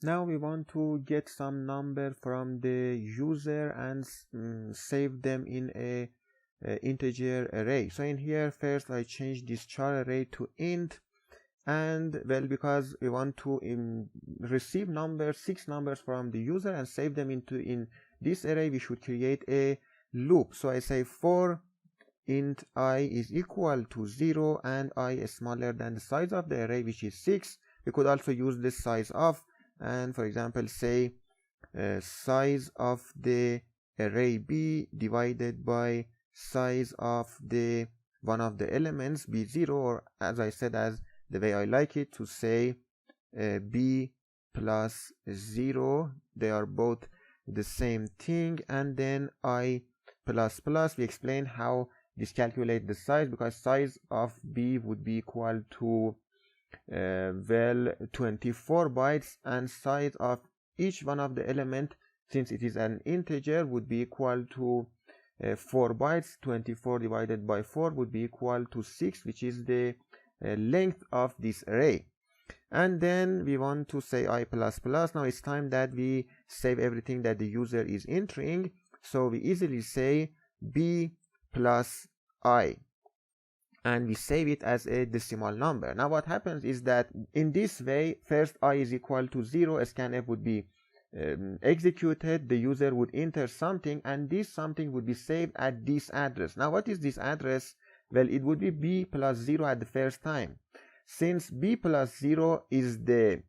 Now we want to get some number from the user and save them in a integer array. So in here, first I change this char array to int, and well, because we want to receive numbers, 6 numbers from the user and save them in this array, we should create a loop. So I say for int I is equal to 0 and I is smaller than the size of the array, which is 6. We could also use this size of, and for example say size of the array b divided by size of the one of the elements b0, or as I said, as the way I like it, to say b plus 0, they are both the same thing, and then I plus plus. We explain how this calculate the size, because size of b would be equal to well 24 bytes, and size of each one of the element, since it is an integer, would be equal to 4 bytes. 24 divided by 4 would be equal to 6, which is the length of this array. And then we want to say I plus plus. Now it's time that we save everything that the user is entering, so we easily say b plus I, and we save it as a decimal number. Now what happens is that in this way, first I is equal to 0, scanf would be executed, the user would enter something, and this something would be saved at this address. Now what is this address? Well, it would be b plus 0 at the first time. Since b plus 0 is the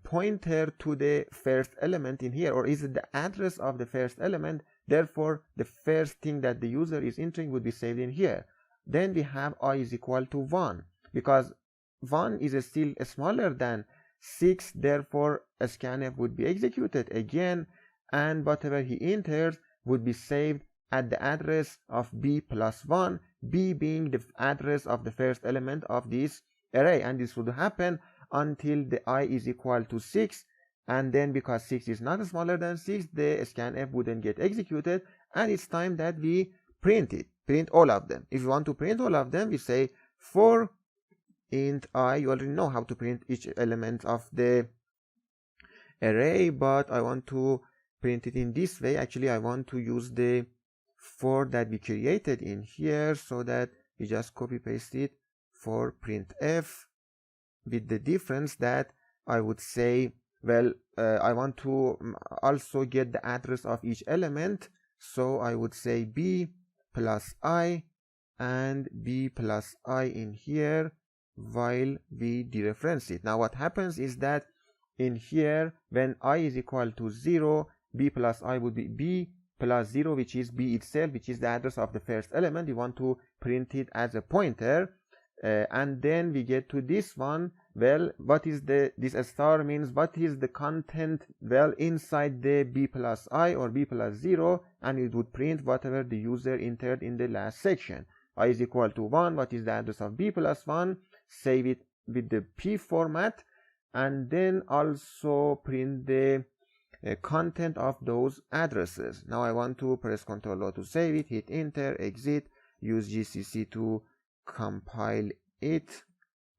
pointer to the first element in here, or is it the address of the first element, therefore the first thing that the user is entering would be saved in here. Then we have I is equal to 1, because 1 is still smaller than 6, therefore scanf would be executed again, and whatever he enters would be saved at the address of b plus 1, b being the address of the first element of this array, and this would happen until the I is equal to 6, and then because 6 is not smaller than 6, the scanf wouldn't get executed, and it's time that we print it, print all of them. If you want to print all of them, we say for int I. You already know how to print each element of the array, but I want to print it in this way. Actually, I want to use the for that we created in here, so that we just copy paste it for printf, with the difference that I would say, well, I want to also get the address of each element, so I would say b plus I and b plus I in here while we dereference it. Now what happens is that in here, when I is equal to 0, b plus I would be b plus 0, which is b itself, which is the address of the first element. We want to print it as a pointer, and then we get to this one. Well, what is this star means what is the content, well, inside the b plus I or b plus 0, and it would print whatever the user entered in the last section. I is equal to 1, what is the address of b plus 1, save it with the p format, and then also print the content of those addresses. Now I want to press Ctrl O to save it, hit enter, exit, use GCC to compile it,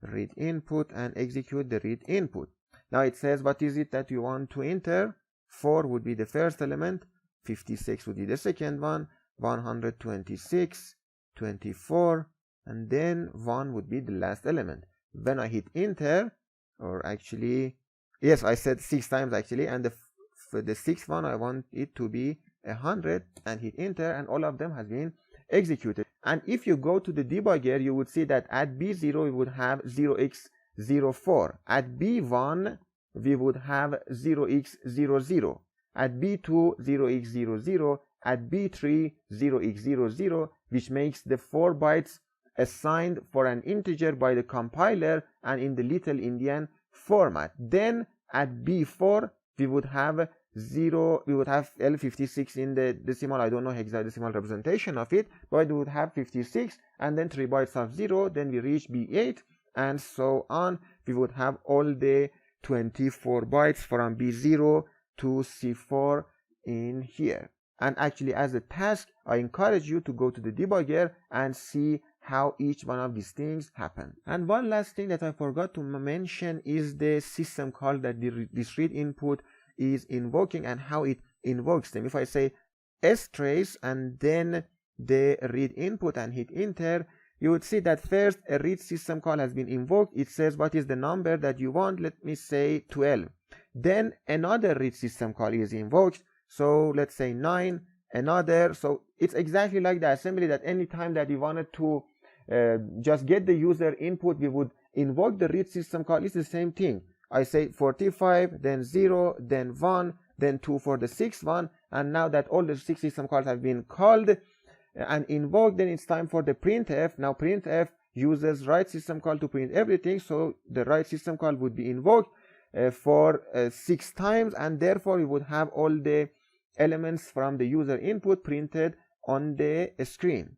read input, and execute the read input. Now it says what is it that you want to enter. 4 would be the first element, 56 would be the second one, 126, 24, and then 1 would be the last element. When I hit enter, or actually, yes, I said 6 times actually, and for the 6th one I want it to be 100, and hit enter, and all of them has been executed. And if you go to the debugger, you would see that at b0 we would have 0x04, at b1 we would have 0x00, at b2 0x00, at b3 0x00, which makes the 4 bytes assigned for an integer by the compiler and in the Little Indian format. Then at b4 we would have L56 in the decimal, I don't know hexadecimal representation of it, but we would have 56, and then 3 bytes of 0, then we reach b8, and so on. We would have all the 24 bytes from b0 to c4 in here. And actually, as a task, I encourage you to go to the debugger and see how each one of these things happen. And one last thing that I forgot to mention is the system call that this read input is invoking and how it invokes them. If I say strace and then the read input and hit enter, you would see that first a read system call has been invoked. It says what is the number that you want, let me say 12. Then another read system call is invoked, so let's say 9, another. So it's exactly like the assembly, that any time that we wanted to just get the user input, we would invoke the read system call. It's the same thing. I say 45, then 0, then 1, then 2 for the 6th one, and now that all the 6 system calls have been called and invoked, then it's time for the printf. Now printf uses write system call to print everything, so the write system call would be invoked for 6 times, and therefore we would have all the elements from the user input printed on the screen.